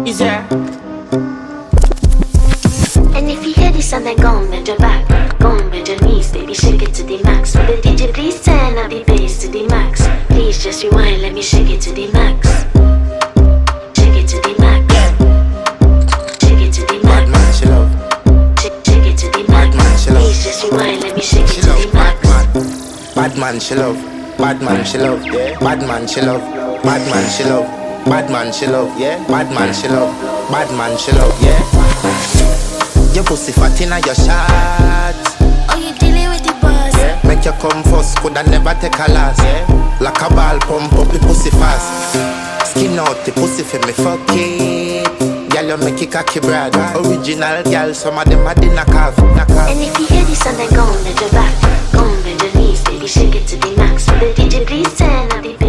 Is there? And if you hear this and then go on bend your back, go on bend your knees, baby, shake it to the max. Will the DJ please turn up the bass to the max? Please just rewind, let me shake it to the max. Shake it to the max. Shake it to the max. Bad man, she love. Shake it to the max. Bad man, she love. Please just rewind, let me shake it She to love. the max. Bad man, she love. Bad man, she love. Bad man, she love. Bad man, she love. Bad man, she love. Bad man, she love. Bad man, she love. Your pussy fat inna your shots. Oh, you dealing with the boss? Make you come first, coulda never take a last. Like a ball pump up the pussy fast. Skin out the pussy for me fuck it. Girl, you make it cocky brad. Original girl, some of them a dinner calf. And if you hear this and then go on bend your back, go on bend your knees, baby, shake it to the max. Will the DJ please turn up the bass?